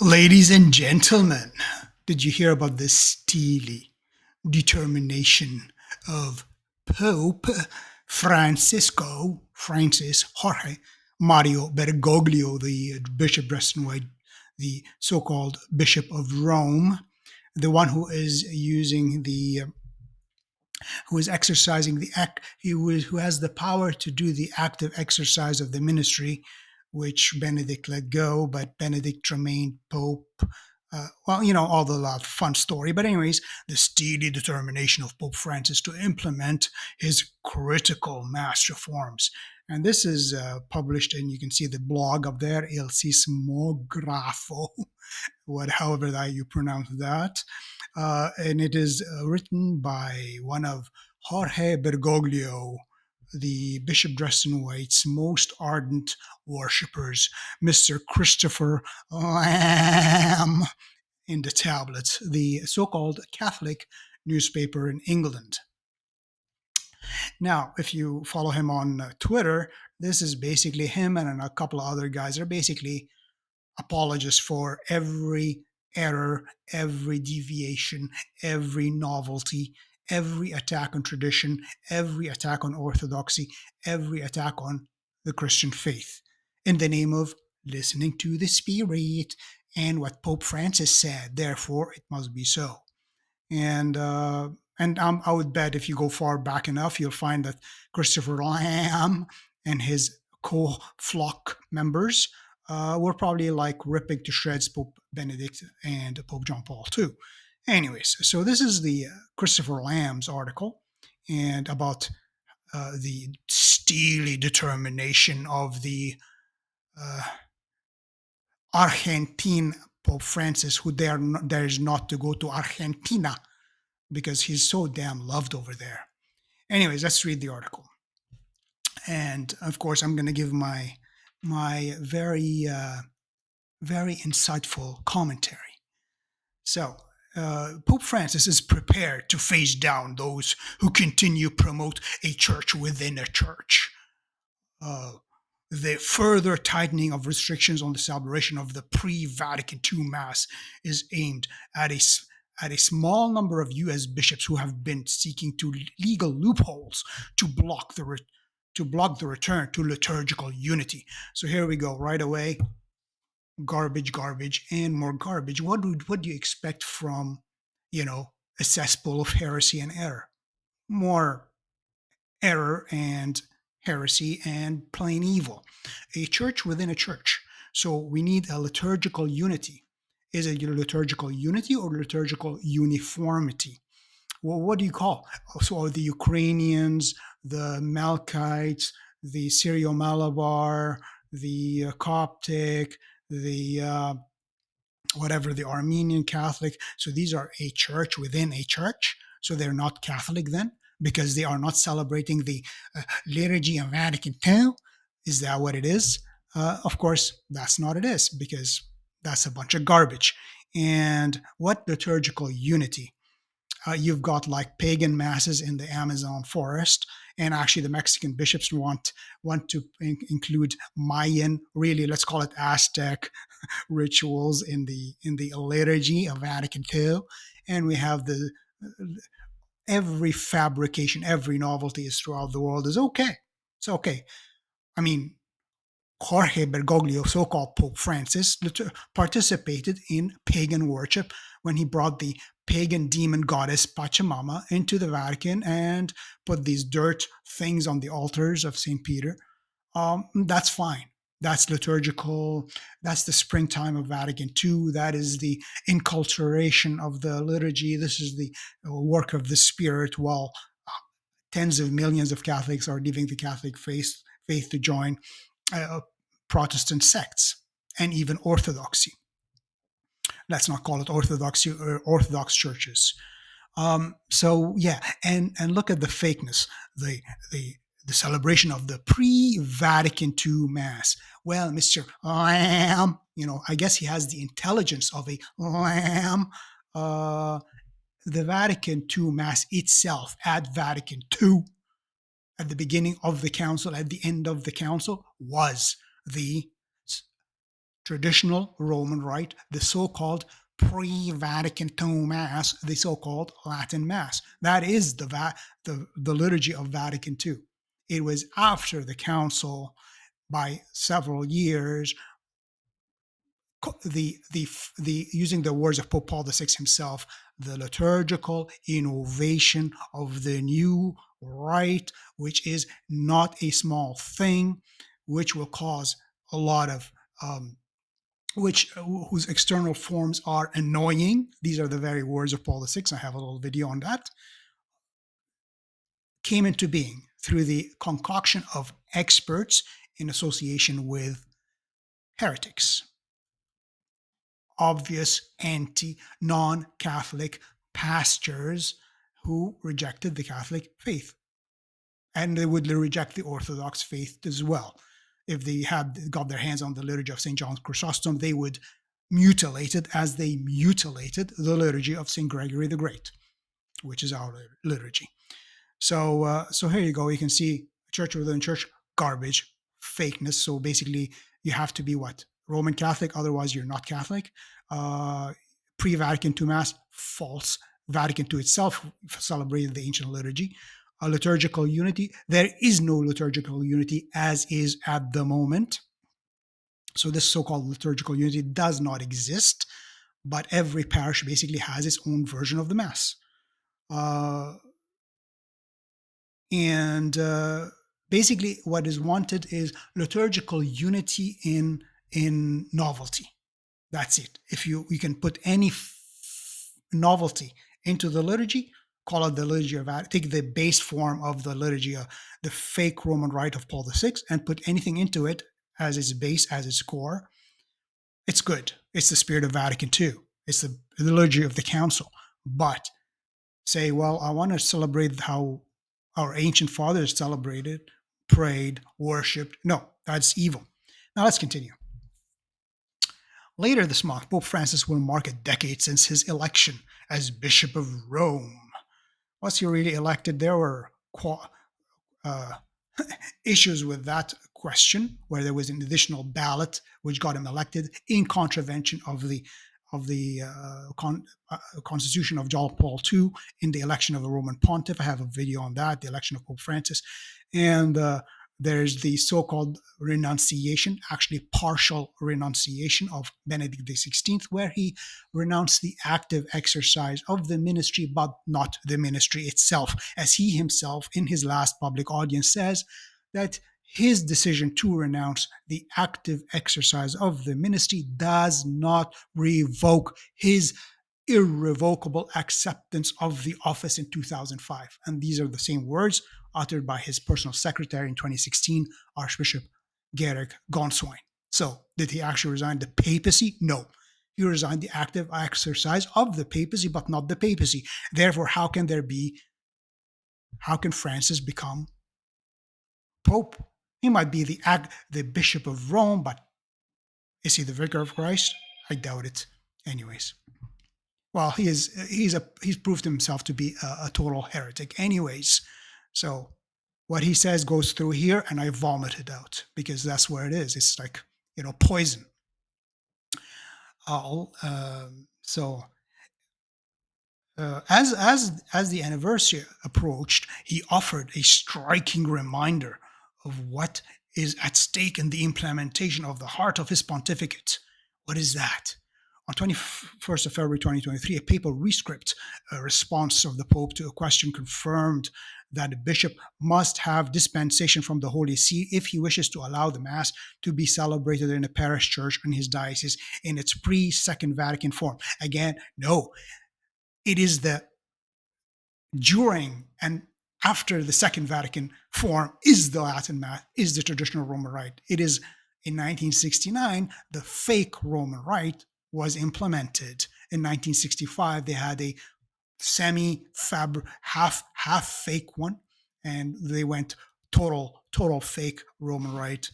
Ladies and gentlemen, did you hear about the steely determination of Pope Francis Jorge Mario Bergoglio, the Bishop dressed in white, the so-called Bishop of Rome, the one who is exercising the act, who has the power to do the active exercise of the ministry, which Benedict let go, but Benedict remained Pope. All the lot fun story. But anyways, the steely determination of Pope Francis to implement his critical mass reforms. And this is published, and you can see the blog up there, Il Sismografo, however that you pronounce that. And it is written by one of Jorge Bergoglio, the Bishop dressed in white's most ardent worshippers, Mr. Christopher Lamb in the tablets, the so called Catholic newspaper in England. Now, if you follow him on Twitter, this is basically him and a couple of other guys are basically apologists for every error, every deviation, every novelty, every attack on tradition, every attack on orthodoxy, every attack on the Christian faith in the name of listening to the Spirit and what Pope Francis said. Therefore, it must be so. And I would bet if you go far back enough, you'll find that Christopher Lamb and his co-flock members were probably like ripping to shreds Pope Benedict and Pope John Paul II. Anyways, so this is the Christopher Lamb's article and about the steely determination of the uh, Argentine Pope Francis, who dares not to go to Argentina because he's so damn loved over there. Anyways, let's read the article. And of course, I'm going to give my very insightful commentary. So, Pope Francis is prepared to face down those who continue promote a church within a church. Uh, the further tightening of restrictions on the celebration of the pre-Vatican II Mass is aimed at a small number of U.S. bishops who have been seeking to legal loopholes to block the return to liturgical unity. So here we go right away. Garbage, and more garbage. What do you expect from, a cesspool of heresy and error? More error and heresy and plain evil. A church within a church. So we need a liturgical unity. Is it liturgical unity or liturgical uniformity? Well, what do you call? So the Ukrainians, the Melkites, the Syrio-Malabar, the Coptic, the whatever, the Armenian Catholic. So these are a church within a church. So they're not Catholic then because they are not celebrating the liturgy of Vatican II. Is that what it is? Of course, that's not it is because that's a bunch of garbage. And what liturgical unity? You've got like pagan masses in the Amazon forest, and actually the Mexican bishops want to include Mayan, really let's call it Aztec rituals in the liturgy of Vatican II, and we have the every fabrication, every novelty is throughout the world is okay. It's okay. I mean, Jorge Bergoglio, so-called Pope Francis, participated in pagan worship when he brought the pagan demon goddess Pachamama into the Vatican and put these dirt things on the altars of St. Peter. That's fine. That's liturgical. That's the springtime of Vatican II. That is the enculturation of the liturgy. This is the work of the Spirit while tens of millions of Catholics are leaving the Catholic faith to join uh, Protestant sects and even Orthodoxy. Let's not call it Orthodoxy or Orthodox churches. So yeah, and look at the fakeness, the the celebration of the pre-Vatican II Mass. Well, Mr. Lamb, I guess he has the intelligence of a lamb. Uh, the Vatican II Mass itself at Vatican II, at the beginning of the council, at the end of the council, was the traditional Roman Rite, the so-called pre-Vatican II Mass, the so-called Latin Mass. That is the liturgy of Vatican II. It was after the council by several years, the using the words of Pope Paul VI himself, the liturgical innovation of the new rite, which is not a small thing, which will cause a lot of which whose external forms are annoying. These are the very words of Paul VI. I have a little video on that. Came into being through the concoction of experts in association with heretics, obvious non-Catholic pastors who rejected the Catholic faith, and they would reject the Orthodox faith as well. If they had got their hands on the liturgy of St. John Chrysostom, they would mutilate it as they mutilated the liturgy of St. Gregory the Great, which is our liturgy. So here you go. You can see church within church, garbage, fakeness. So basically, you have to be what? Roman Catholic, otherwise you're not Catholic. Pre-Vatican II Mass, false. Vatican II itself celebrated the ancient liturgy. A liturgical unity. There is no liturgical unity as is at the moment. So this so-called liturgical unity does not exist, but every parish basically has its own version of the Mass. And basically what is wanted is liturgical unity in novelty. That's it. If you can put any novelty into the liturgy, call it the liturgy of Vatican, take the base form of the liturgy, the fake Roman Rite of Paul VI, and put anything into it as its base, as its core, it's good. It's the spirit of Vatican II. It's the liturgy of the council. But say, well, I want to celebrate how our ancient fathers celebrated, prayed, worshipped. No, that's evil. Now let's continue. Later this month, Pope Francis will mark a decade since his election as Bishop of Rome. Was he really elected? There were issues with that question, where there was an additional ballot which got him elected in contravention of the Constitution of John Paul II in the election of the Roman Pontiff. I have a video on that, the election of Pope Francis. And there's the so-called renunciation, actually partial renunciation of Benedict XVI, where he renounced the active exercise of the ministry, but not the ministry itself, as he himself in his last public audience says that his decision to renounce the active exercise of the ministry does not revoke his irrevocable acceptance of the office in 2005. And these are the same words uttered by his personal secretary in 2016, Archbishop Georg Gonswein. So, did he actually resign the papacy? No. He resigned the active exercise of the papacy, but not the papacy. Therefore, how can Francis become Pope? He might be the Bishop of Rome, but is he the Vicar of Christ? I doubt it. Anyways. Well, he's proved himself to be a total heretic anyways. So what he says goes through here, and I vomit it out because that's where it is. It's like, poison. As the anniversary approached, he offered a striking reminder of what is at stake in the implementation of the heart of his pontificate. What is that? On 21st of February 2023, a papal rescript, a response of the Pope to a question, confirmed that a bishop must have dispensation from the Holy See if he wishes to allow the Mass to be celebrated in a parish church in his diocese in its pre-Second Vatican form. Again, no. It is during and after the Second Vatican form is the Latin Mass, is the traditional Roman Rite. It is in 1969, the fake Roman Rite was implemented. In 1965, they had a half fake one, and they went total fake Roman Rite,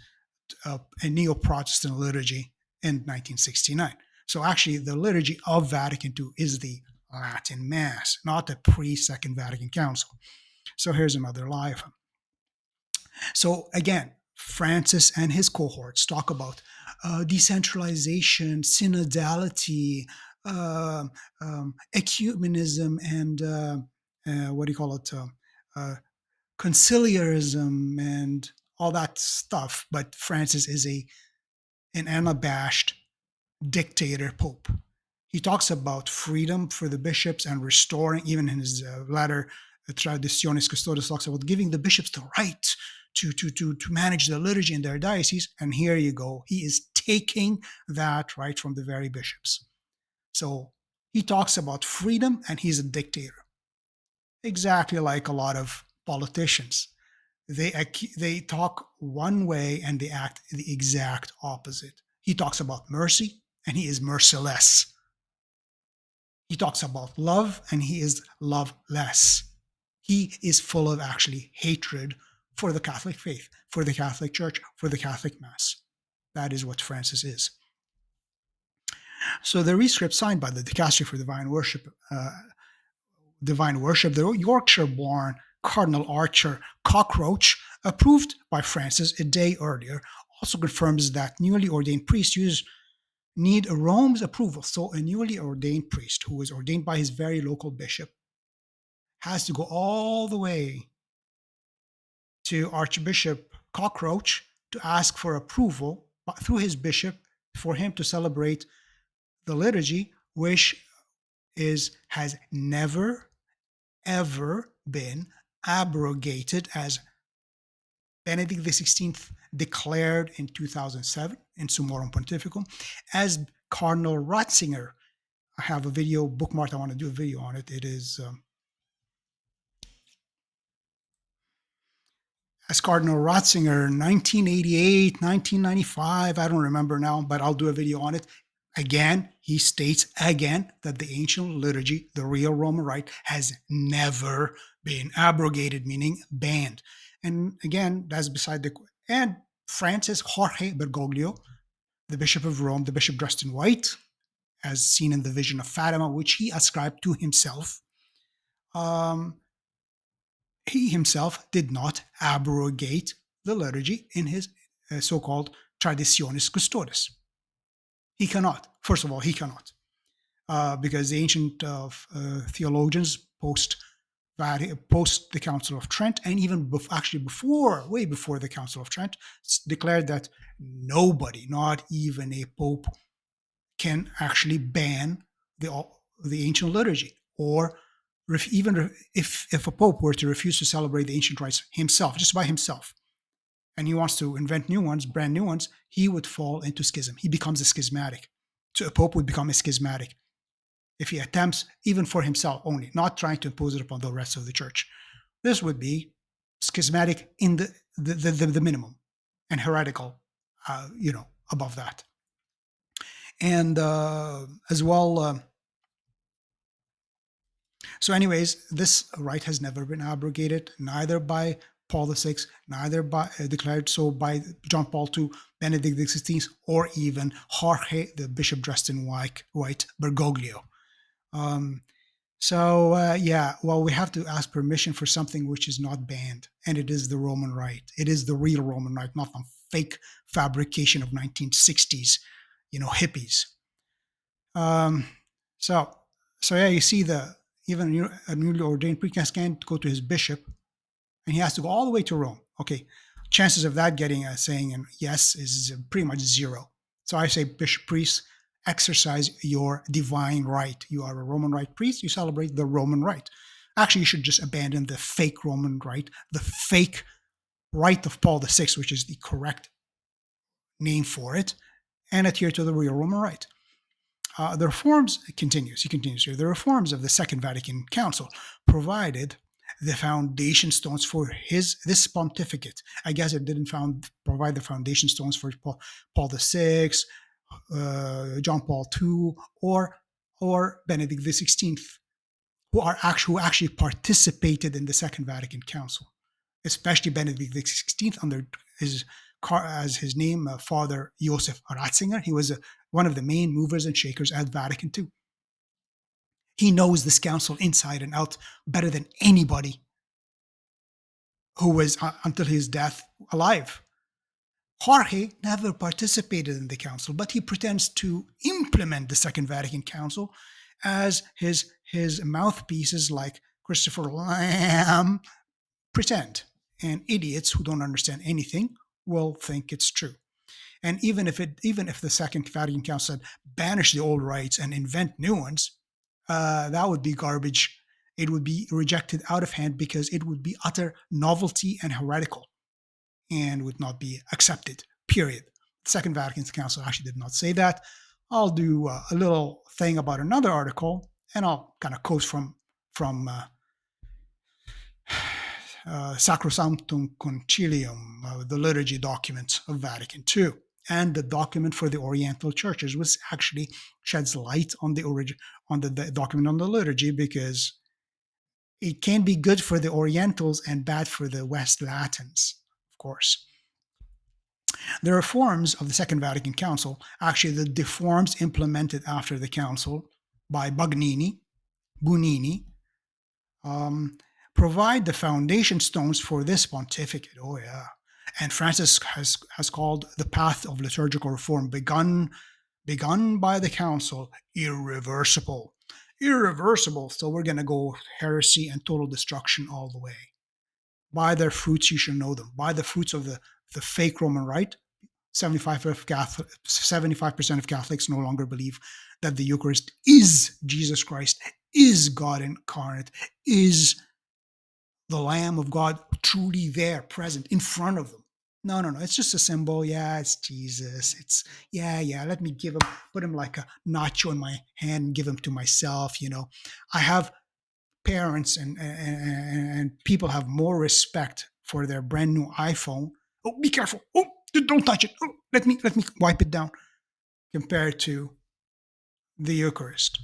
a Neo-Protestant liturgy in 1969. So actually, the liturgy of Vatican II is the Latin Mass, not the pre-Second Vatican Council. So here's another lie of him. So again, Francis and his cohorts talk about decentralization, synodality, uh, ecumenism, and what do you call it? Uh, conciliarism and all that stuff. But Francis is an unabashed dictator pope. He talks about freedom for the bishops and restoring, even in his letter, Traditionis Custodes, talks about giving the bishops the right to manage the liturgy in their diocese. And here you go. He is taking that right from the very bishops. So he talks about freedom and he's a dictator, exactly like a lot of politicians. They talk one way and they act the exact opposite. He talks about mercy and he is merciless. He talks about love and he is loveless. He is full of actually hatred for the Catholic faith, for the Catholic Church, for the Catholic Mass. That is what Francis is. So the rescript signed by the Dicastery for Divine Worship, the Yorkshire-born Cardinal Archer Cockroach, approved by Francis a day earlier, also confirms that newly ordained priests need Rome's approval. So a newly ordained priest who is ordained by his very local bishop has to go all the way to Archbishop Cockroach to ask for approval through his bishop for him to celebrate the liturgy, which has never ever been abrogated, as Benedict XVI declared in 2007 in Summorum Pontificum, as Cardinal Ratzinger. I have a video bookmarked. I want to do a video on it. It is as Cardinal Ratzinger, 1988, 1995. I don't remember now, but I'll do a video on it. Again, he states again that the ancient liturgy, the real Roman Rite, has never been abrogated, meaning banned. And again, that's beside the. And Francis Jorge Bergoglio, the Bishop of Rome, the bishop dressed in white, as seen in the vision of Fatima, which he ascribed to himself, um, he himself did not abrogate the liturgy in his so-called Traditionis Custodes. He cannot. First of all, he cannot, because the ancient theologians post the Council of Trent, and even actually way before the Council of Trent, declared that nobody, not even a pope, can actually ban the ancient liturgy, or even if a pope were to refuse to celebrate the ancient rites himself, just by himself, and he wants to invent new ones, brand new ones, he would fall into schism. He becomes a schismatic. So a pope would become a schismatic if he attempts, even for himself only, not trying to impose it upon the rest of the church. This would be schismatic in the minimum, and heretical, above that. And as well, so anyways, this right has never been abrogated, neither by Paul VI, neither by declared so by John Paul II, Benedict XVI, or even Jorge, the bishop dressed in white, Bergoglio. Well, we have to ask permission for something which is not banned, and it is the Roman Rite. It is the real Roman Rite, not some fake fabrication of 1960s, hippies. Um, so, you see even a newly ordained priest can't go to his bishop, and he has to go all the way to Rome. Okay, chances of that getting saying yes is pretty much zero. So I say, bishop, priests, exercise your divine right. You are a Roman Rite priest. You celebrate the Roman Rite. Actually, you should just abandon the fake Roman Rite, the fake Rite of Paul VI, which is the correct name for it, and adhere to the real Roman Rite. The reforms he continues here. The reforms of the Second Vatican Council provided the foundation stones for this pontificate. I guess it didn't provide the foundation stones for Paul VI, John Paul II, or Benedict XVI, who actually participated in the Second Vatican Council, especially Benedict XVI under as his name, Father Joseph Ratzinger. He was one of the main movers and shakers at Vatican II. He knows this council inside and out better than anybody who was, until his death, alive. Jorge never participated in the council, but he pretends to implement the Second Vatican Council as his mouthpieces, like Christopher Lamb pretend. And idiots who don't understand anything will think it's true. And even if the Second Vatican Council said banish the old rites and invent new ones, that would be garbage. It would be rejected out of hand because it would be utter novelty and heretical and would not be accepted. Period. The Second Vatican Council actually did not say that. I'll do a little thing about another article, and I'll kind of quote from Sacrosanctum Concilium, the liturgy document of Vatican II, and the document for the Oriental churches, which actually sheds light on the document on the liturgy, because it can be good for the Orientals and bad for the West Latins, of course. The reforms of the Second Vatican Council, actually the reforms implemented after the council by Bunini, um, provide the foundation stones for this pontificate. Oh yeah. And Francis has called the path of liturgical reform begun by the council irreversible. Irreversible. So we're gonna go heresy and total destruction all the way. By their fruits you shall know them. By the fruits of the fake Roman Rite, 75% of Catholics no longer believe that the Eucharist is Jesus Christ, is God incarnate, is the Lamb of God truly there, present in front of them. No, no, no. It's just a symbol. Yeah, it's Jesus. It's yeah. Let me put him like a nacho in my hand and give him to myself. I have parents and people have more respect for their brand new iPhone. Oh, be careful. Oh, don't touch it. Oh, let me wipe it down. Compared to the Eucharist,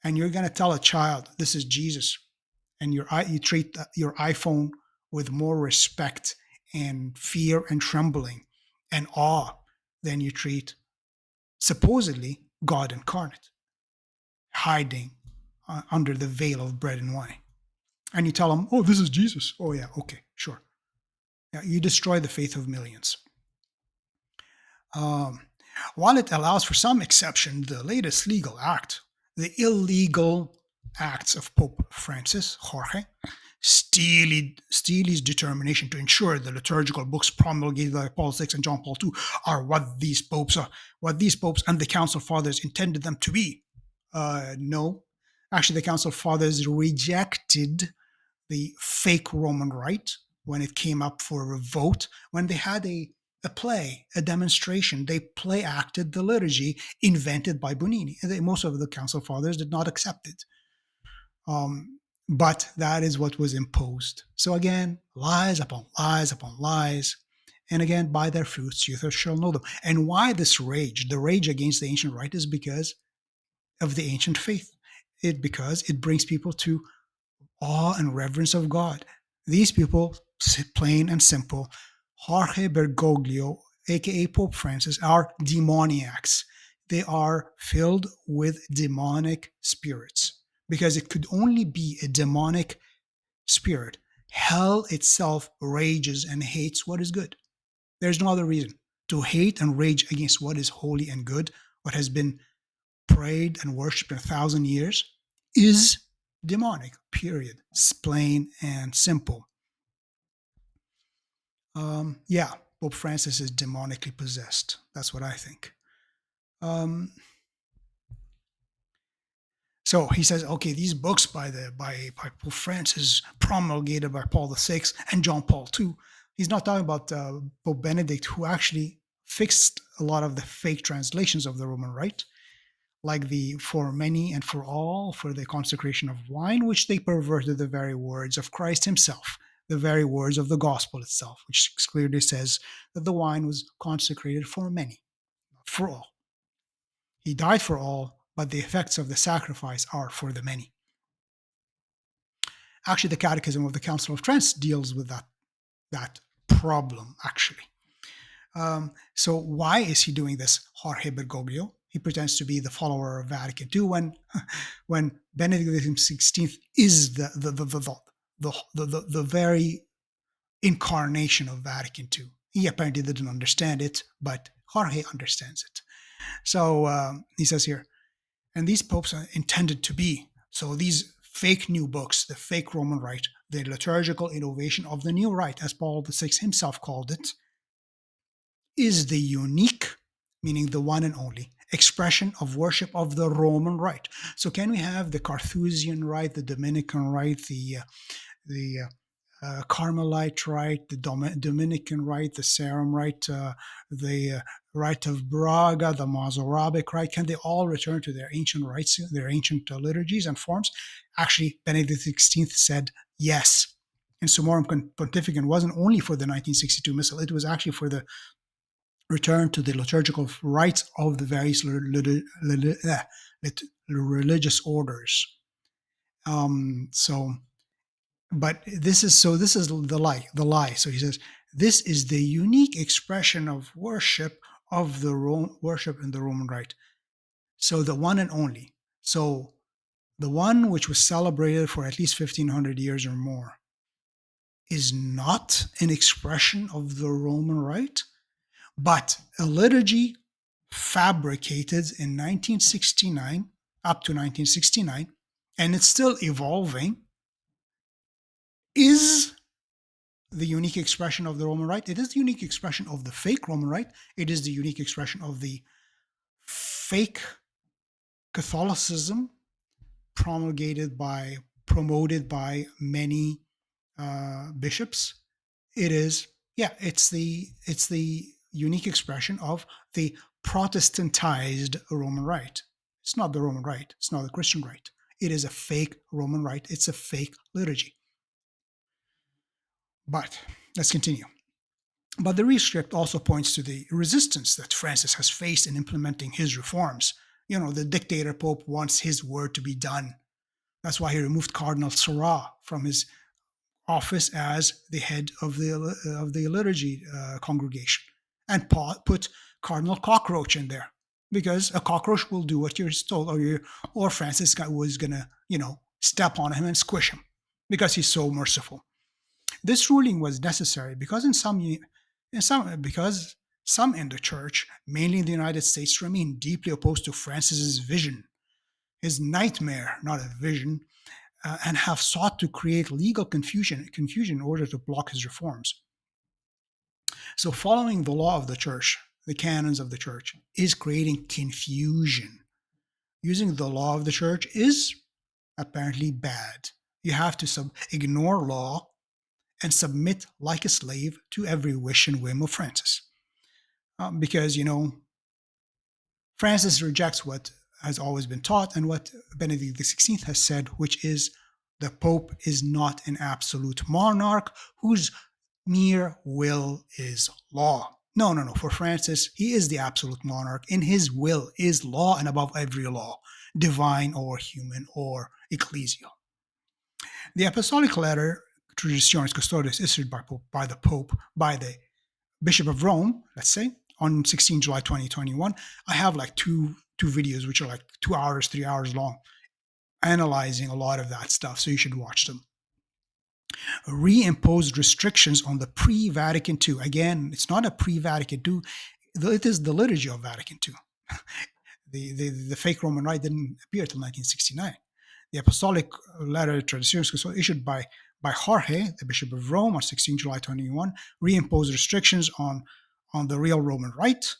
and you're gonna tell a child this is Jesus, and you treat your iPhone with more respect and fear and trembling and awe than you treat supposedly God incarnate, hiding under the veil of bread and wine. And you tell them, oh, this is Jesus. Oh, yeah, okay, sure. Yeah, you destroy the faith of millions. Um, while it allows for some exception, the latest legal act, the illegal acts of Pope Francis, Jorge, Steely's determination to ensure the liturgical books promulgated by Paul VI and John Paul II are what these popes and the Council Fathers intended them to be. No, actually, the Council Fathers rejected the fake Roman Rite when it came up for a vote, when they had a play, a demonstration. They play acted the liturgy invented by Bonini. Most of the Council Fathers did not accept it. But that is what was imposed. So again, lies upon lies upon lies. And again, by their fruits you shall know them. And why this rage? The rage against the ancient rite is because of the ancient faith. Because it brings people to awe and reverence of God. These people, plain and simple, Jorge Bergoglio, aka Pope Francis, are demoniacs. They are filled with demonic spirits, because it could only be a demonic spirit. Hell itself rages and hates what is good. There's no other reason to hate and rage against what is holy and good, what has been prayed and worshipped in 1,000 years, is demonic, period. It's plain and simple. Yeah, Pope Francis is demonically possessed. That's what I think. Um, so he says, okay, these books by Pope Francis, promulgated by Paul VI and John Paul II. He's not talking about Pope Benedict, who actually fixed a lot of the fake translations of the Roman Rite, like the for many and for all, for the consecration of wine, which they perverted the very words of Christ himself, the very words of the gospel itself, which clearly says that the wine was consecrated for many, not for all. He died for all, but the effects of the sacrifice are for the many. Actually, the Catechism of the Council of Trent deals with that problem, actually. So why is he doing this, Jorge Bergoglio? He pretends to be the follower of Vatican II when Benedict XVI is the very incarnation of Vatican II. He apparently didn't understand it, but Jorge understands it. So he says here, and these popes are intended to be. So these fake new books, the fake Roman Rite, the liturgical innovation of the new Rite, as Paul VI himself called it, is the unique, meaning the one and only, expression of worship of the Roman Rite. So can we have the Carthusian Rite, the Dominican Rite, the Carmelite Rite, the Dominican Rite, the Sarum Rite, the Rite of Braga, the Masoretic Rite? Can they all return to their ancient rites, their ancient liturgies and forms? Actually, Benedict XVI said yes. And Summorum Pontificum wasn't only for the 1962 Missal, it was actually for the return to the liturgical rites of the various religious orders. So, but this is the lie, the lie. So he says this is the unique expression of worship of the worship in the Roman Rite. So the one and only. So the one which was celebrated for at least 1500 years or more is not an expression of the Roman Rite, but a liturgy fabricated in 1969 up to 1969, and it's still evolving, is the unique expression of the Roman Rite. It is the unique expression of the fake Roman Rite. It is the unique expression of the fake Catholicism promoted by many bishops. It is, yeah, it's the unique expression of the Protestantized Roman Rite. It's not the Roman Rite. It's not the Christian Rite. It is a fake Roman Rite. It's a fake liturgy. But let's continue. But the rescript also points to the resistance that Francis has faced in implementing his reforms. You know, the dictator pope wants his word to be done. That's why he removed Cardinal Sarah from his office as the head of the liturgy congregation, and put Cardinal Cockroach in there, because a cockroach will do what you're told, or Francis was gonna, step on him and squish him, because he's so merciful. This ruling was necessary because some in the church, mainly in the United States, remain deeply opposed to Francis's vision, his nightmare, not a vision, and have sought to create legal confusion in order to block his reforms. So, following the law of the church, the canons of the church, is creating confusion. Using the law of the church is apparently bad. You have to ignore law and submit like a slave to every wish and whim of Francis. Because, Francis rejects what has always been taught and what Benedict XVI has said, which is the Pope is not an absolute monarch whose mere will is law. No, no, no. For Francis, he is the absolute monarch. In his will is law, and above every law, divine or human or ecclesial. The apostolic letter, Traditionis Custodes, issued by the Pope, by the Bishop of Rome, let's say, on 16 July 2021, I have like two videos, which are like 2 hours, 3 hours long, analyzing a lot of that stuff. So you should watch them. Reimposed restrictions on the pre-Vatican II. Again, it's not a pre-Vatican II. It is the liturgy of Vatican II. The fake Roman Rite didn't appear until 1969. The apostolic letter Traditionis issued by Jorge, the Bishop of Rome, on 16 July 21, reimposed restrictions on the real Roman Rite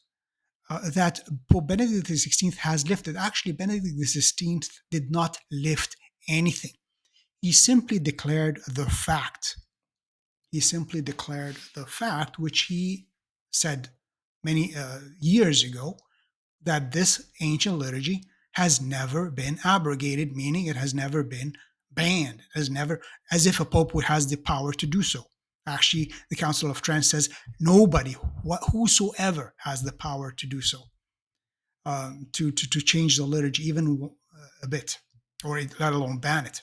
that Pope Benedict XVI has lifted. Actually, Benedict XVI did not lift anything. He simply declared the fact. He simply declared the fact, which he said many years ago, that this ancient liturgy has never been abrogated, meaning it has never been banned, has never, as if a pope would has the power to do so. Actually, the Council of Trent says nobody, whosoever, has the power to do so, to change the liturgy even a bit, or let alone ban it.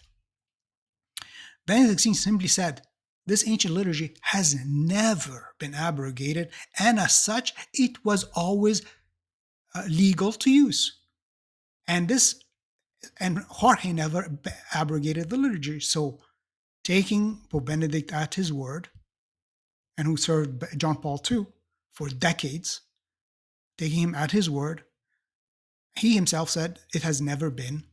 Benedict simply said, this ancient liturgy has never been abrogated, and as such, it was always legal to use. And Jorge never abrogated the liturgy. So, taking Pope Benedict at his word and who served John Paul II for decades, taking him at his word, he himself said it has never been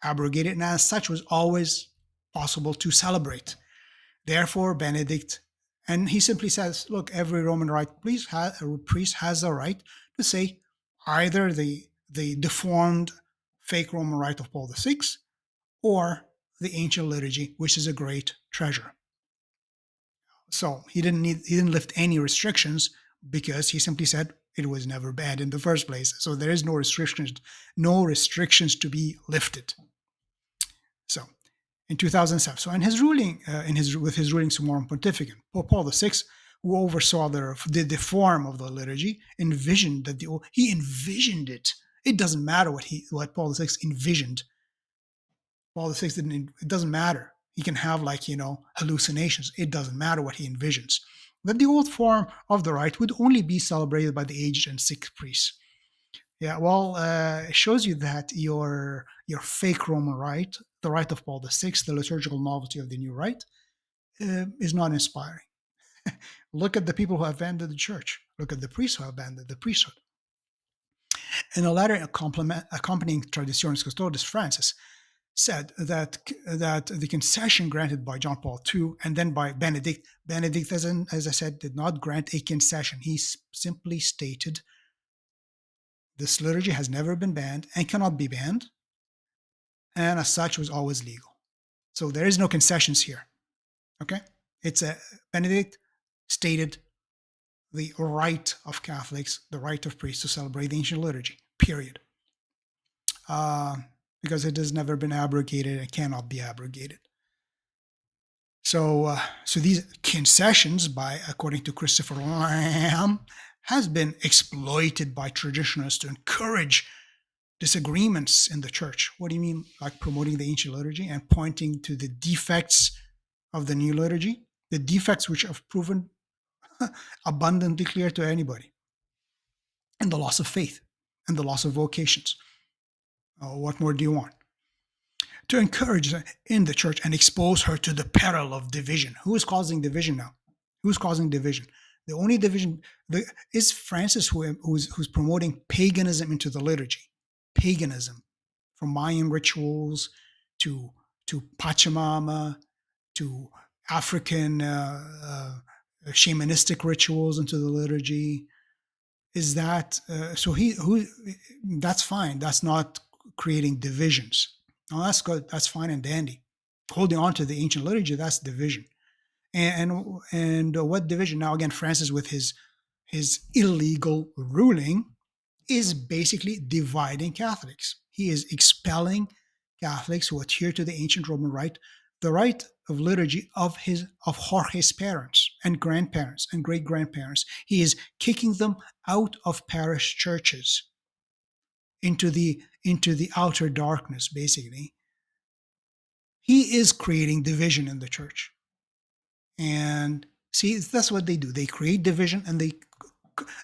abrogated, and as such was always possible to celebrate. Therefore, Benedict, and he simply says, look, every Roman Rite priest has the right to say either the deformed fake Roman Rite of Paul VI or the ancient liturgy, which is a great treasure. So he didn't lift any restrictions because he simply said it was never banned in the first place. So there is no restrictions to be lifted. So in 2007, so in his ruling, with his ruling Summorum Pontificum, Pope Paul VI, who oversaw the form of the liturgy, envisioned that he envisioned it. It doesn't matter what Paul VI envisioned. Paul VI didn't. It doesn't matter. He can have hallucinations. It doesn't matter what he envisions. That the old form of the rite would only be celebrated by the aged and sick priests. Yeah, well, it shows you that your fake Roman rite, the rite of Paul VI, the liturgical novelty of the new rite, is not inspiring. Look at the people who have abandoned the church. Look at the priests who have abandoned the priesthood. In a letter accompanying Traditionis Custodes, Francis said that the concession granted by John Paul II and then by Benedict, as I said, did not grant a concession. He simply stated this liturgy has never been banned and cannot be banned, and as such was always legal. So there is no concessions here. Okay, Benedict stated the right of Catholics, the right of priests to celebrate the ancient liturgy. Period. Because it has never been abrogated and cannot be abrogated. So these concessions, according to Christopher Lamb, has been exploited by traditionalists to encourage disagreements in the church. What do you mean, like promoting the ancient liturgy and pointing to the defects of the new liturgy? The defects which have proven abundantly clear to anybody. And the loss of faith and the loss of vocations. What more do you want? To encourage in the church and expose her to the peril of division. Who is causing division now? Who's causing division? The only division is Francis, who's promoting paganism into the liturgy. Paganism, from Mayan rituals to Pachamama to African shamanistic rituals into the liturgy. Is that so? That's fine. That's not creating divisions. No, that's good. That's fine and dandy. Holding on to the ancient liturgy, that's division. And what division? Now again, Francis with his illegal ruling is basically dividing Catholics. He is expelling Catholics who adhere to the ancient Roman rite, the rite of liturgy of Jorge's parents and grandparents and great grandparents. He is kicking them out of parish churches into the outer darkness, basically. He is creating division in the church. And see, that's what they do. They create division and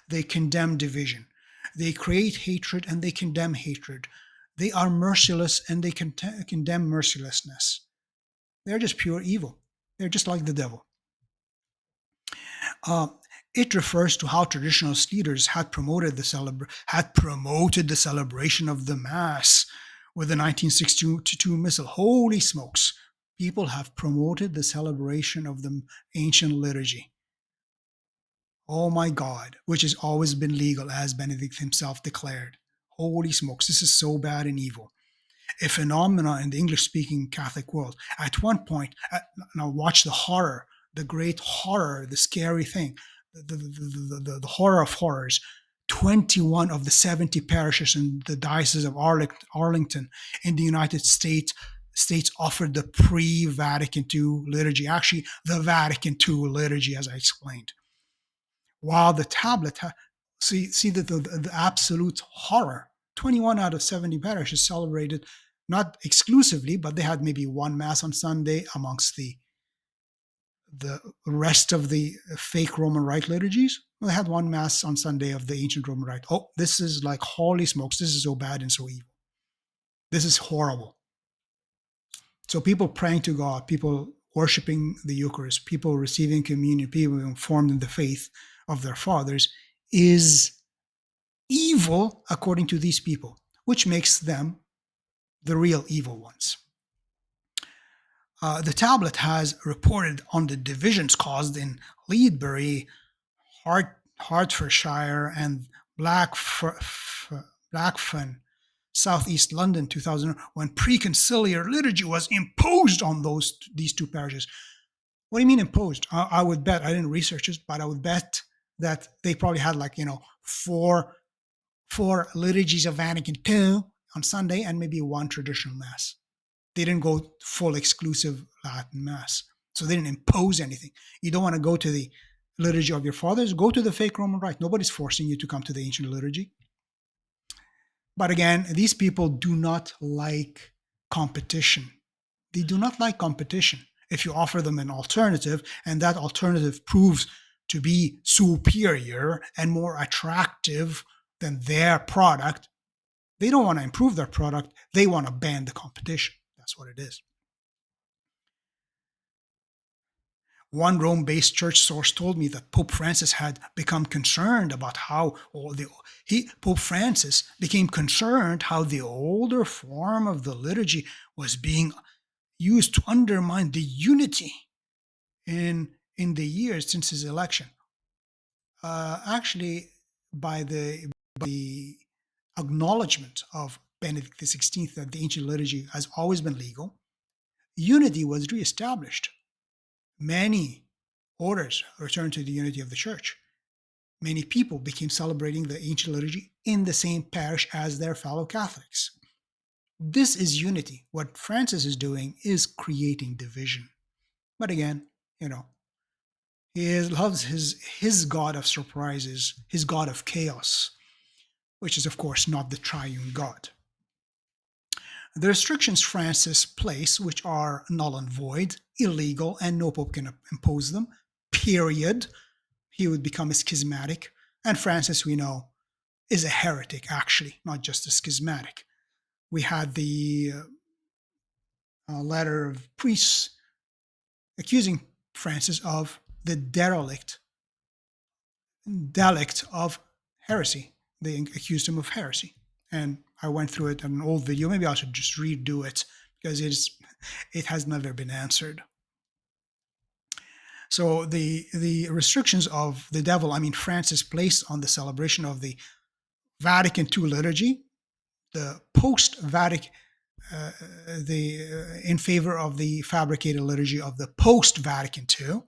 they condemn division. They create hatred and they condemn hatred. They are merciless and they condemn mercilessness. They're just pure evil. They're just like the devil. It refers to how traditionalist leaders had promoted the celebration of the Mass with the 1962 Missal. Holy smokes! People have promoted the celebration of the ancient liturgy. Oh my God, which has always been legal, as Benedict himself declared. Holy smokes, this is so bad and evil. A phenomenon in the English-speaking Catholic world. At one point, now watch the horror, the great horror, the scary thing, the horror of horrors. 21 of the 70 parishes in the Diocese of Arlington in the United States offered the pre-Vatican II liturgy, actually the Vatican II liturgy, as I explained. While the tablet, see the absolute horror. 21 out of 70 parishes celebrated, not exclusively, but they had maybe one Mass on Sunday amongst the rest of the fake Roman Rite liturgies. Well, they had one Mass on Sunday of the ancient Roman Rite. Oh, this is like, holy smokes, this is so bad and so evil. This is horrible. So people praying to God, people worshiping the Eucharist, people receiving communion, people informed in the faith of their fathers is evil according to these people, which makes them the real evil ones. The tablet has reported on the divisions caused in Leadbury, Hertfordshire, and Blackfen, southeast London, 2000, when preconciliar liturgy was imposed on these two parishes. What do you mean imposed? I would bet, I didn't research this, but I would bet that they probably had like, four liturgies of Vatican II on Sunday and maybe one traditional mass. They didn't go full exclusive Latin mass. So they didn't impose anything. You don't want to go to the liturgy of your fathers, go to the fake Roman Rite. Nobody's forcing you to come to the ancient liturgy. But again, these people do not like competition. They do not like competition. If you offer them an alternative and that alternative proves to be superior and more attractive than their product, they don't want to improve their product. They want to ban the competition. That's what it is. One Rome-based church source told me that Pope Francis had become concerned about how Pope Francis became concerned how the older form of the liturgy was being used to undermine the unity in the years since his election. Actually, by the acknowledgement of Benedict XVI that the ancient liturgy has always been legal, unity was reestablished. Many orders returned to the unity of the church. Many people became celebrating the ancient liturgy in the same parish as their fellow Catholics. This is unity. What Francis is doing is creating division. But again, he loves his God of surprises, his God of chaos, which is, of course, not the triune God. The restrictions Francis placed, which are null and void, illegal, and no pope can impose them, period. He would become a schismatic. And Francis, we know, is a heretic, actually, not just a schismatic. We had the letter of priests accusing Francis of the delict of heresy. They accused him of heresy. And I went through it in an old video. Maybe I should just redo it because it has never been answered. So the restrictions of the devil, Francis placed on the celebration of the Vatican II liturgy, the post-Vatican, in favor of the fabricated liturgy of the post-Vatican II,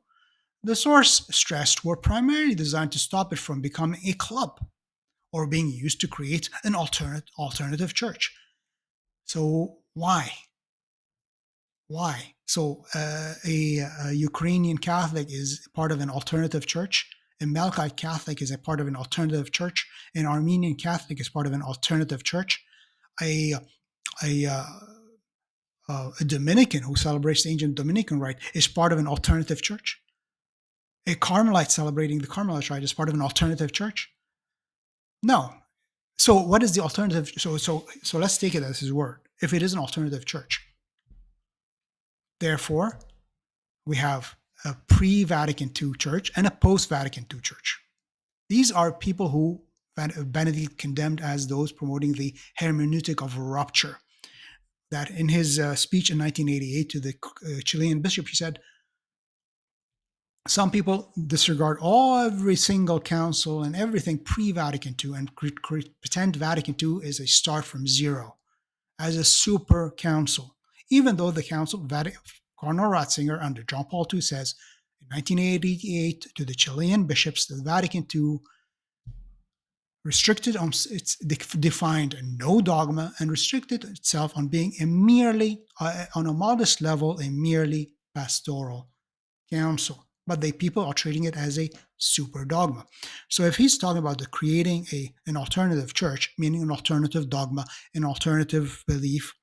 the source stressed were primarily designed to stop it from becoming a club or being used to create an alternative church. So why? Why? So a Ukrainian Catholic is part of an alternative church. A Melkite Catholic is a part of an alternative church. An Armenian Catholic is part of an alternative church. A Dominican who celebrates the ancient Dominican Rite is part of an alternative church. A Carmelite celebrating the Carmelite Rite is part of an alternative church. No. So what is the alternative? So let's take it as his word. If it is an alternative church, therefore, we have a pre-Vatican II church and a post-Vatican II church. These are people who Benedict condemned as those promoting the hermeneutic of rupture. That in his speech in 1988 to the Chilean bishop, he said, some people disregard every single council and everything pre-Vatican II and pretend Vatican II is a start from zero as a super council, even though the council, Cardinal Ratzinger under John Paul II says in 1988 to the Chilean bishops that Vatican II defined no dogma and restricted itself on being on a modest level, a merely pastoral council. But the people are treating it as a super dogma. So if he's talking about creating an alternative church, meaning an alternative dogma, an alternative belief,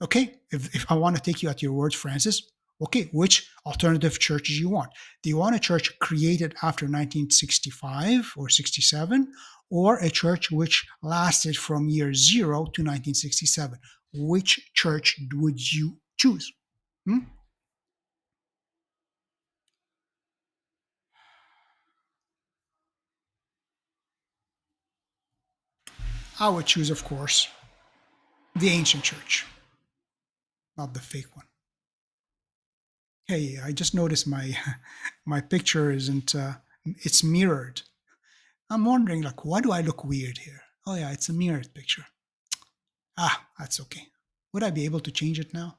okay, if I want to take you at your words, Francis, okay, which alternative church do you want? Do you want a church created after 1965 or 67, or a church which lasted from year 0 to 1967? Which church would you choose? I would choose, of course, the ancient church, not the fake one. Hey, I just noticed my my picture isn't it's mirrored. I'm wondering like why do I look weird here? Oh yeah, it's a mirrored picture. Ah, that's okay. Would I be able to change it now?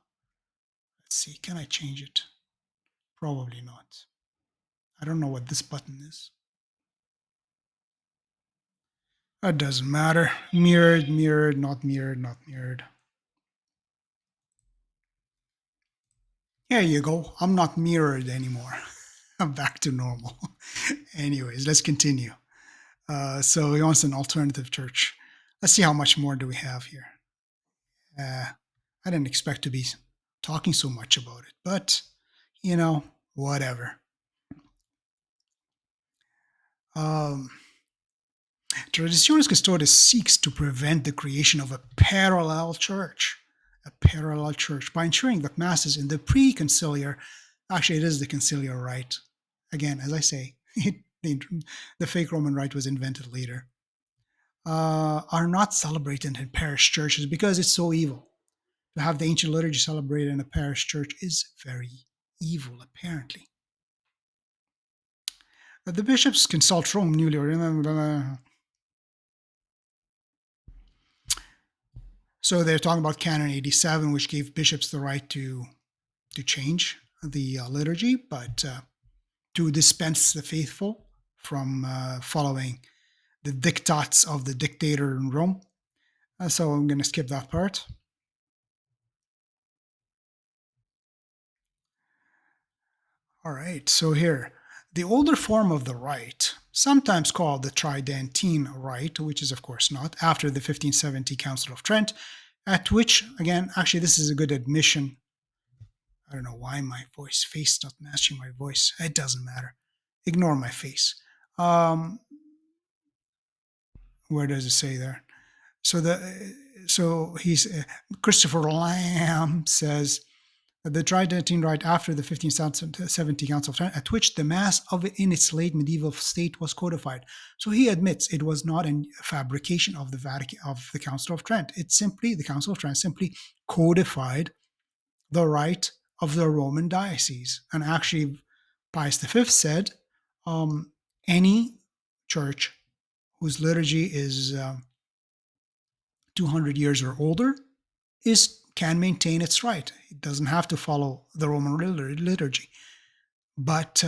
Let's see. Can I change it? Probably not. I don't know what this button is. That doesn't matter. Mirrored, mirrored, not mirrored, not mirrored. Here you go. I'm not mirrored anymore. I'm back to normal. Anyways, let's continue. So he wants an alternative church. Let's see how much more do we have here. Uh, I didn't expect to be talking so much about it, but whatever. Um, Traditionis Custodes seeks to prevent the creation of a parallel church, by ensuring that masses in the pre-conciliar, actually, it is the conciliar rite. Again, as I say, the fake Roman rite was invented later. Are not celebrated in parish churches because it's so evil. To have the ancient liturgy celebrated in a parish church is very evil, apparently. The bishops consult Rome newly. So they're talking about Canon 87, which gave bishops the right to change the liturgy, but to dispense the faithful from following the diktats of the dictator in Rome. So I'm going to skip that part. All right, so here, the older form of the rite, sometimes called the Tridentine Rite, which is of course not, after the 1570 Council of Trent, at which, again, actually, this is a good admission. I don't know why my face not matching my voice. It doesn't matter. Ignore my face. Where does it say there? So he's Christopher Lamb says the Tridentine Rite after the 1570 Council of Trent, at which the Mass of it in its late medieval state was codified. So he admits it was not a fabrication of the Vatican of the Council of Trent. It's simply the Council of Trent simply codified the rite of the Roman diocese. And actually, Pius V said any church whose liturgy is 200 years or older can maintain its rite. It doesn't have to follow the Roman liturgy. But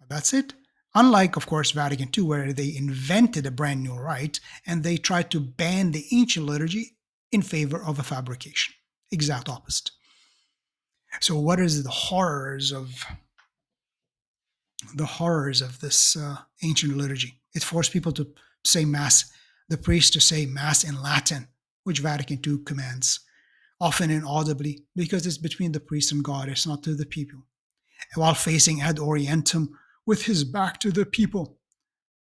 that's it. Unlike, of course, Vatican II, where they invented a brand new rite and they tried to ban the ancient liturgy in favor of a fabrication. Exact opposite. So, what is the horrors of this ancient liturgy? It forced people to say mass, the priest to say mass in Latin, which Vatican II commands, often inaudibly, because it's between the priest and God, it's not to the people. While facing ad orientem with his back to the people,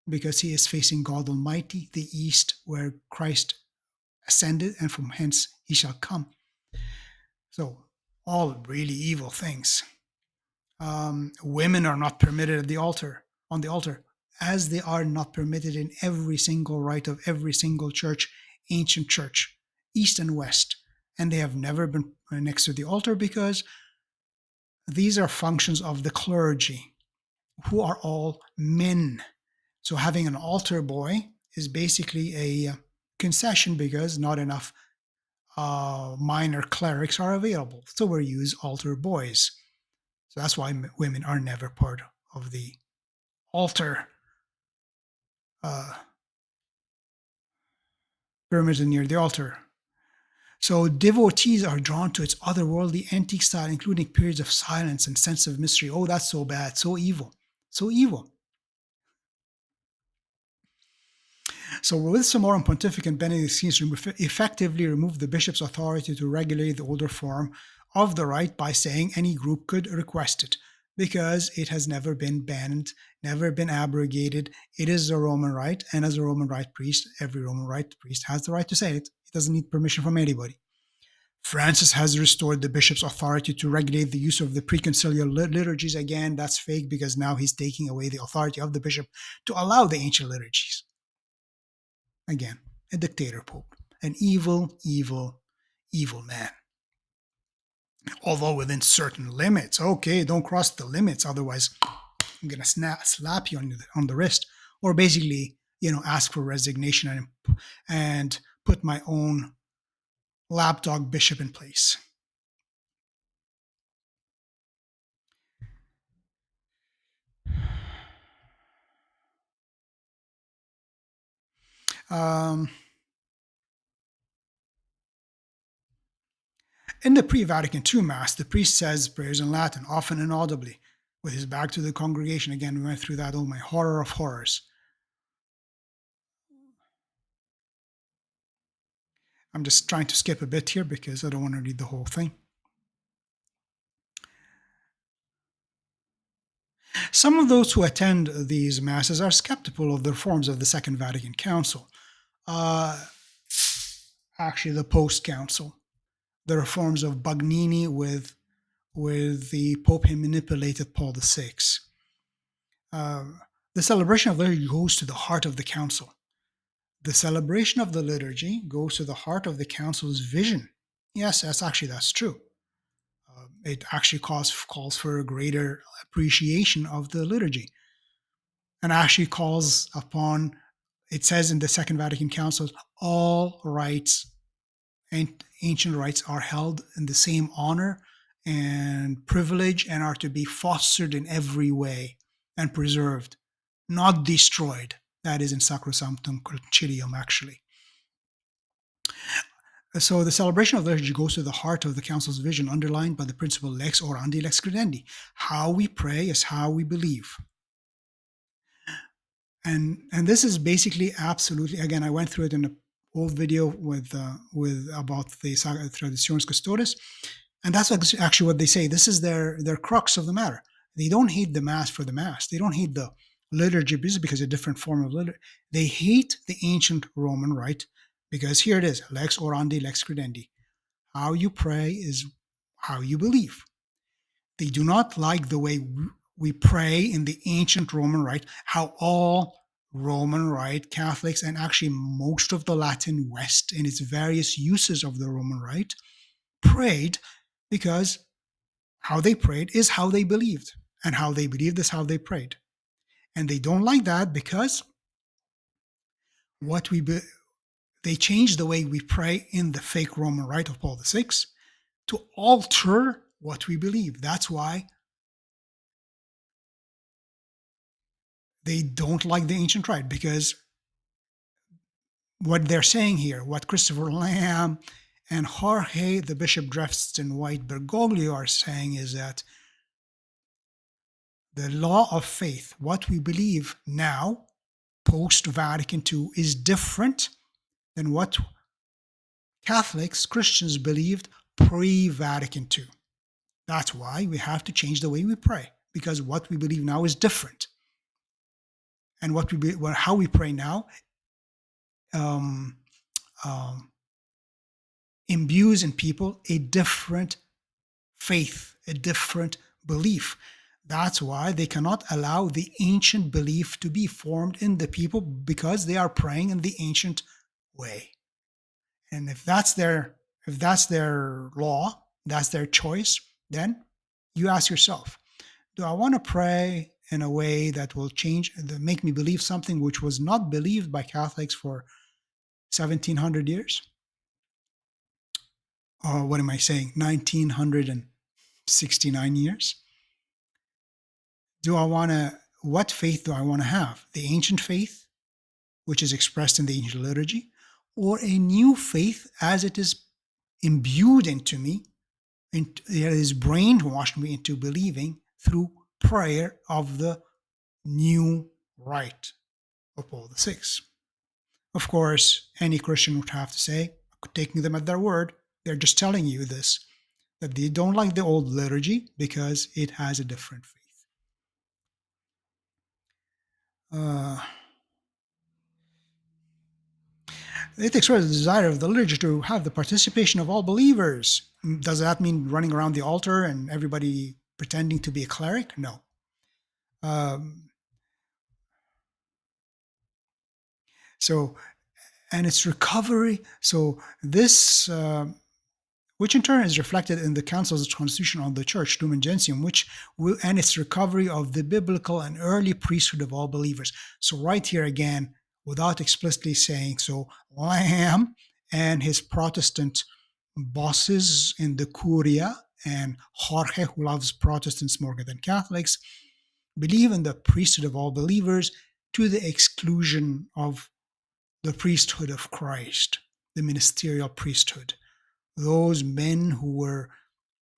because he is facing God Almighty, the east, where Christ ascended, and from hence he shall come. So, all really evil things. Women are not permitted at the altar, on the altar, as they are not permitted in every single rite of every single church, ancient church, east and west. And they have never been next to the altar because these are functions of the clergy, who are all men. So having an altar boy is basically a concession because not enough minor clerics are available. So we use altar boys. So that's why women are never part of the altar uh, pyramid near the altar. So devotees are drawn to its otherworldly antique style, including periods of silence and sense of mystery. Oh, that's so bad, so evil, so evil. So with Summorum Pontificum, Benedict XVI effectively removed the bishop's authority to regulate the older form of the rite by saying any group could request it, because it has never been banned, never been abrogated. It is a Roman rite, and as a Roman rite priest, every Roman rite priest has the right to say it. He doesn't need permission from anybody. Francis has restored the bishop's authority to regulate the use of the preconciliar liturgies. Again, that's fake because now he's taking away the authority of the bishop to allow the ancient liturgies. Again. a dictator pope, an evil, evil, evil man. Although within certain limits. Okay, don't cross the limits, otherwise I'm gonna slap you on the wrist, or basically, ask for resignation and put my own lapdog bishop in place. Um, in the pre-Vatican II Mass, the priest says prayers in Latin, often inaudibly, with his back to the congregation. Again, we went through that. Oh, my horror of horrors. I'm just trying to skip a bit here because I don't want to read the whole thing. Some of those who attend these masses are skeptical of the reforms of the Second Vatican Council. Uh, Actually, the post-council, the reforms of Bagnini with the Pope who manipulated Paul VI. Uh, the celebration of liturgy goes to the heart of the council. The celebration of the liturgy goes to the heart of the council's vision. Yes, that's true. It actually calls for a greater appreciation of the liturgy, and actually calls upon. It says in the Second Vatican Council, all rites and ancient rites are held in the same honor and privilege and are to be fostered in every way and preserved, not destroyed. That is in Sacrosanctum Concilium, actually. So the celebration of liturgy goes to the heart of the Council's vision, underlined by the principle lex orandi, lex credendi. How we pray is how we believe. And this is basically absolutely, again, I went through it in an old video with about the Traditiones Custodes, and that's actually what they say. This is their crux of the matter. They don't hate the mass for the mass. They don't hate the liturgy because it's a different form of liturgy. They hate the ancient Roman rite because here it is, lex orandi, lex credendi. How you pray is how you believe. They do not like the way we pray in the ancient Roman Rite, how all Roman Rite Catholics and actually most of the Latin West in its various uses of the Roman Rite prayed, because how they prayed is how they believed, and how they believed is how they prayed. And they don't like that because what we be, they changed the way we pray in the fake Roman Rite of Paul VI to alter what we believe. That's why they don't like the ancient rite, because what they're saying here, what Christopher Lamb and Jorge, the bishop dressed in white Bergoglio, are saying is that the law of faith, what we believe now, post Vatican II, is different than what Catholics, Christians believed pre Vatican II. That's why we have to change the way we pray, because what we believe now is different. And how we pray now um, um, imbues in people a different faith, a different belief. That's why they cannot allow the ancient belief to be formed in the people, because they are praying in the ancient way. And if that's their law, that's their choice, then you ask yourself, do I want to pray in a way that will change, that make me believe something which was not believed by Catholics for 1700 years? Or what am I saying? 1969 years? What faith do I want to have? The ancient faith, which is expressed in the ancient liturgy, or a new faith as it is imbued into me, and it is brainwashed me into believing through prayer of the new rite of Paul VI. Of course, any Christian would have to say, taking them at their word, they're just telling you this, that they don't like the old liturgy because it has a different faith. Uh, it expresses the desire of the liturgy to have the participation of all believers. Does that mean running around the altar and everybody pretending to be a cleric? No. Um, so and its recovery. So this, which in turn is reflected in the Council's Constitution on the Church, Lumen Gentium, which will, and its recovery of the biblical and early priesthood of all believers. So right here again, without explicitly saying so, Lamb and his Protestant bosses in the Curia and Jorge, who loves Protestants more than Catholics, believe in the priesthood of all believers to the exclusion of the priesthood of Christ, the ministerial priesthood. Those men who were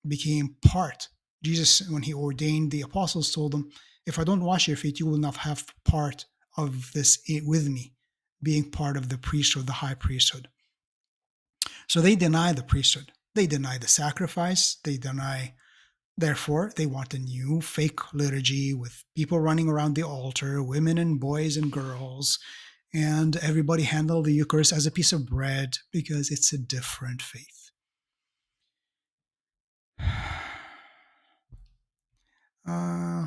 became part. Jesus, when he ordained the apostles, told them, "If I don't wash your feet, you will not have part of this with me, being part of the priesthood, the high priesthood." So they deny the priesthood. They deny the sacrifice. They deny. Therefore, they want a new fake liturgy with people running around the altar, women and boys and girls, and everybody handle the Eucharist as a piece of bread because it's a different faith. Uh,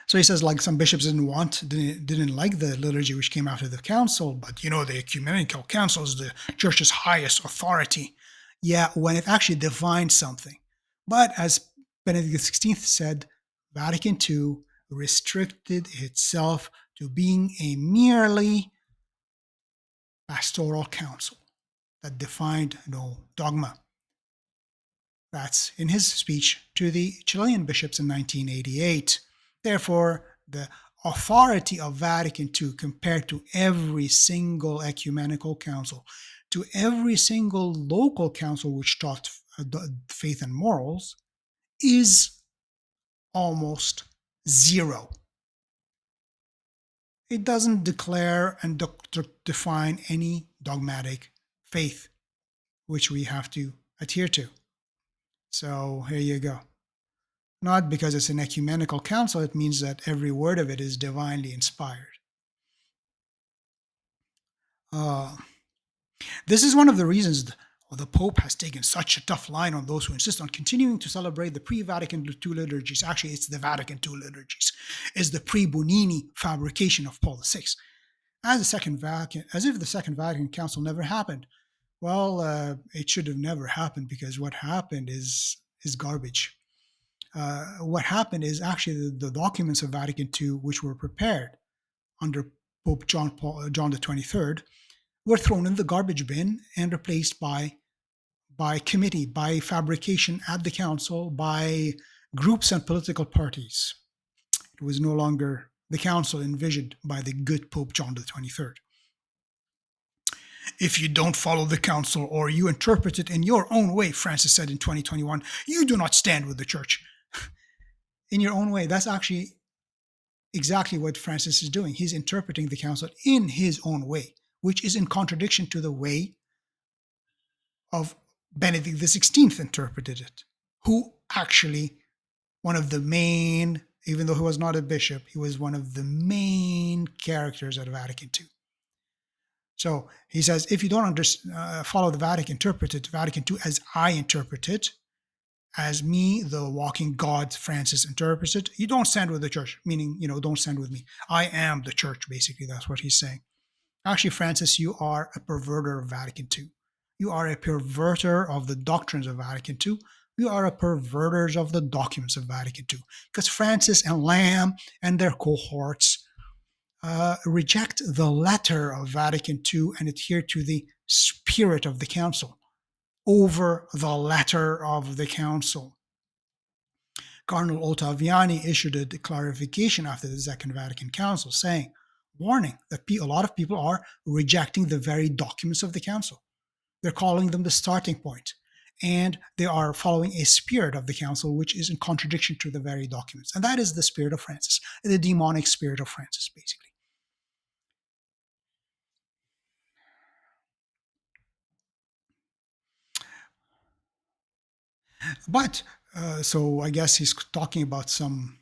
so he says, like some bishops didn't like the liturgy which came after the council, but the ecumenical council is the church's highest authority. Yeah, when it actually defines something. But as Benedict XVI said, Vatican II restricted itself to being a merely pastoral council that defined no dogma. That's in his speech to the Chilean bishops in 1988. Therefore, the authority of Vatican II compared to every single ecumenical council, to every single local council which taught faith and morals, is almost zero. It doesn't declare and define any dogmatic faith which we have to adhere to. So here you go. Not because it's an ecumenical council, it means that every word of it is divinely inspired. Uh, this is one of the reasons the Pope has taken such a tough line on those who insist on continuing to celebrate the pre-Vatican II liturgies. Actually, it's the Vatican II liturgies. It's the pre-Bonini fabrication of Paul VI. As if the Second Vatican Council never happened. Well, it should have never happened because what happened is garbage. What happened is actually the documents of Vatican II, which were prepared under Pope John the 23rd, were thrown in the garbage bin and replaced by committee, by fabrication at the council, by groups and political parties. It was no longer the council envisioned by the good Pope John the 23rd. If you don't follow the council or you interpret it in your own way, Francis said in 2021, you do not stand with the church. In your own way, that's actually exactly what Francis is doing. He's interpreting the council in his own way, which is in contradiction to the way of Benedict XVI interpreted it, who actually, one of the main, even though he was not a bishop, he was one of the main characters at Vatican II. So he says, if you don't follow the Vatican II as I interpret it, as me, the walking God, Francis interprets it, you don't stand with the church, meaning, don't stand with me. I am the church, basically. That's what he's saying. Actually, Francis, you are a perverter of Vatican II. You are a perverter of the doctrines of Vatican II. You are a perverter of the documents of Vatican II. Because Francis and Lamb and their cohorts reject the letter of Vatican II and adhere to the spirit of the council over the letter of the council. Cardinal Ottaviani issued a clarification after the Second Vatican Council saying, warning that a lot of people are rejecting the very documents of the council. They're calling them the starting point, and they are following a spirit of the council which is in contradiction to the very documents. And that is the spirit of Francis, the demonic spirit of Francis, basically. But, so I guess he's talking about some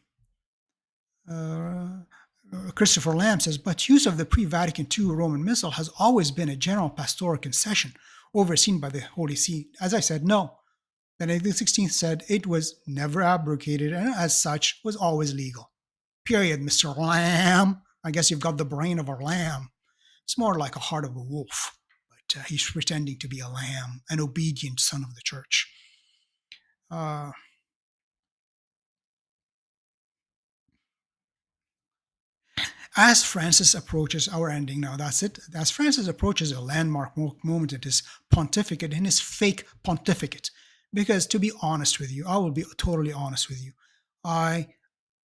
Christopher Lamb says, but use of the pre-Vatican II Roman Missal has always been a general pastoral concession overseen by the Holy See. As I said, no. Benedict XVI said it was never abrogated and as such was always legal. Period, Mr. Lamb. I guess you've got the brain of a lamb. It's more like a heart of a wolf, but he's pretending to be a lamb, an obedient son of the church. Uh, as Francis approaches our ending now, that's it. As Francis approaches a landmark moment in his pontificate, in his fake pontificate, because to be honest with you, I will be totally honest with you. I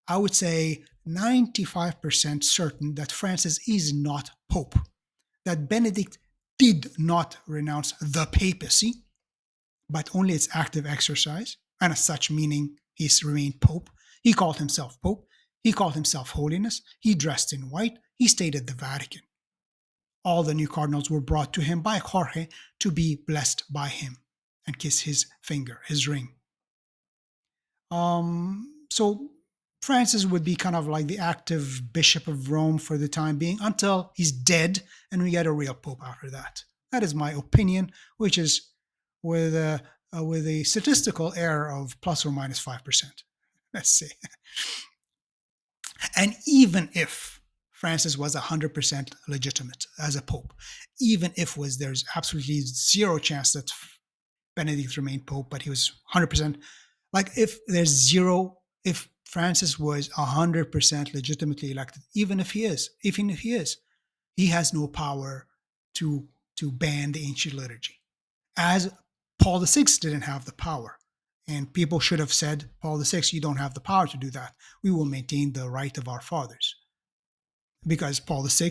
I would say 95% certain that Francis is not Pope, that Benedict did not renounce the papacy, but only its active exercise, and as such, meaning he's remained Pope. He called himself Pope. He called himself Holiness. He dressed in white. He stayed at the Vatican. All the new cardinals were brought to him by Jorge to be blessed by him and kiss his finger, his ring. So Francis would be kind of like the active Bishop of Rome for the time being until he's dead and we get a real Pope after that. That is my opinion, which is with a statistical error of plus or minus 5%. Let's see. And even if Francis was 100% legitimate as a Pope, even if there's absolutely zero chance that Benedict remained Pope, but he was 100%. Like if Francis was 100% legitimately elected, even if he is, he has no power to ban the ancient liturgy, as Paul VI didn't have the power. And people should have said, Paul VI, you don't have the power to do that. We will maintain the right of our fathers. Because Paul VI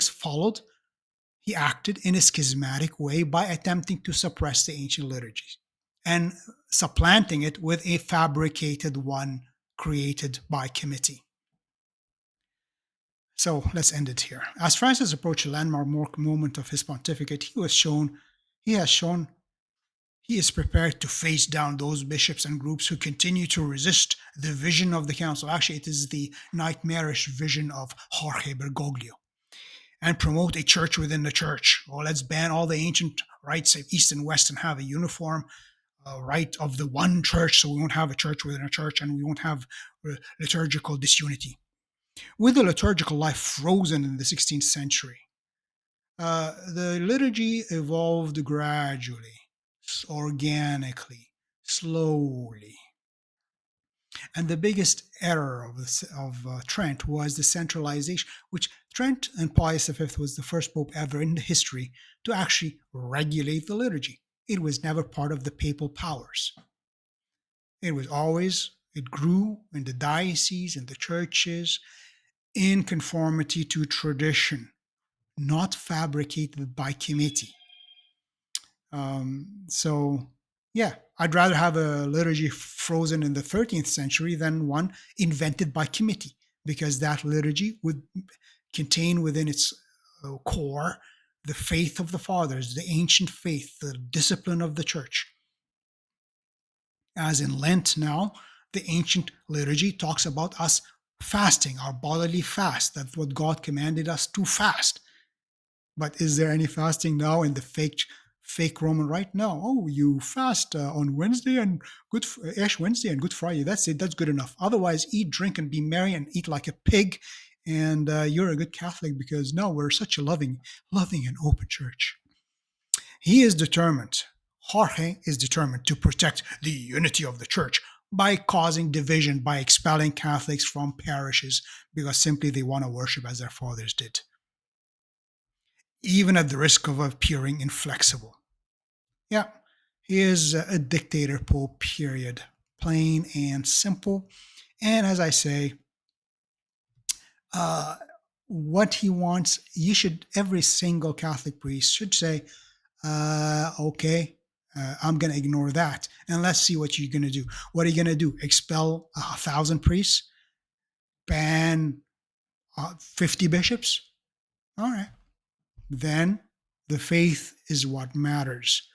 he acted in a schismatic way by attempting to suppress the ancient liturgies and supplanting it with a fabricated one created by committee. So let's end it here. As Francis approached the landmark moment of his pontificate, he has shown he is prepared to face down those bishops and groups who continue to resist the vision of the council. Actually, it is the nightmarish vision of Jorge Bergoglio, and promote a church within the church. Well, let's ban all the ancient rites of East and West and have a uniform rite of the one church, so we won't have a church within a church and we won't have liturgical disunity. With the liturgical life frozen in the 16th century, the liturgy evolved gradually, organically, slowly. And the biggest error of Trent was the centralization, which Trent and Pius V was the first pope ever in history to actually regulate the liturgy. It was never part of the papal powers. It grew in the dioceses, in the churches, in conformity to tradition, not fabricated by committee. So, yeah, I'd rather have a liturgy frozen in the 13th century than one invented by committee, because that liturgy would contain within its core the faith of the fathers, the ancient faith, the discipline of the church. As in Lent now, the ancient liturgy talks about us fasting, our bodily fast. That's what God commanded us to fast. But is there any fasting now in the fake Roman Rite? No. Oh, you fast on Wednesday and Ash Wednesday and Good Friday. That's it. That's good enough. Otherwise, eat, drink, and be merry and eat like a pig, and you're a good Catholic, because no, we're such a loving and open church. He is determined. Jorge is determined to protect the unity of the church by causing division, by expelling Catholics from parishes because simply they want to worship as their fathers did, even at the risk of appearing inflexible. Yeah, he is a dictator pope, period. Plain and simple. And as I say, uh, what he wants, every single Catholic priest should say, okay, I'm going to ignore that. And let's see what you're going to do. What are you going to do? Expel 1,000 priests? Ban 50 bishops? All right. Then the faith is what matters.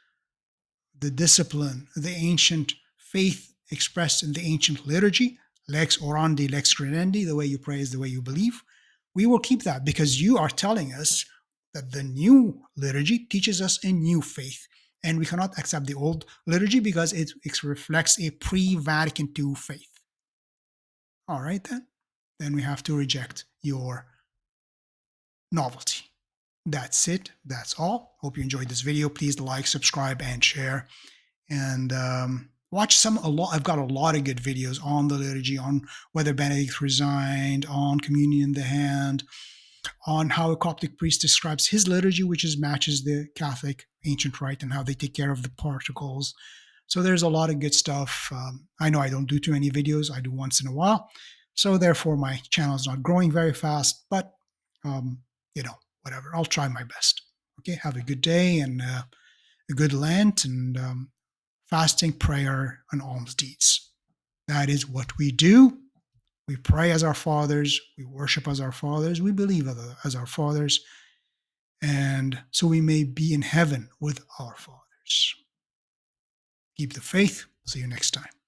The discipline, the ancient faith expressed in the ancient liturgy, lex orandi, lex credendi, the way you pray is the way you believe. We will keep that because you are telling us that the new liturgy teaches us a new faith. And we cannot accept the old liturgy because it reflects a pre-Vatican II faith. All right, then we have to reject your novelty. That's it. That's all. Hope you enjoyed this video. Please like, subscribe, and share. And watch some a lot. I've got a lot of good videos on the liturgy, on whether Benedict resigned, on communion in the hand, on how a Coptic priest describes his liturgy, which is matches the Catholic ancient rite, and how they take care of the particles. So there's a lot of good stuff. I know I don't do too many videos. I do once in a while. So therefore, my channel is not growing very fast. But um, whatever. I'll try my best. Okay. Have a good day and a good Lent and fasting, prayer, and alms deeds. That is what we do. We pray as our fathers. We worship as our fathers. We believe as our fathers. And so we may be in heaven with our fathers. Keep the faith. See you next time.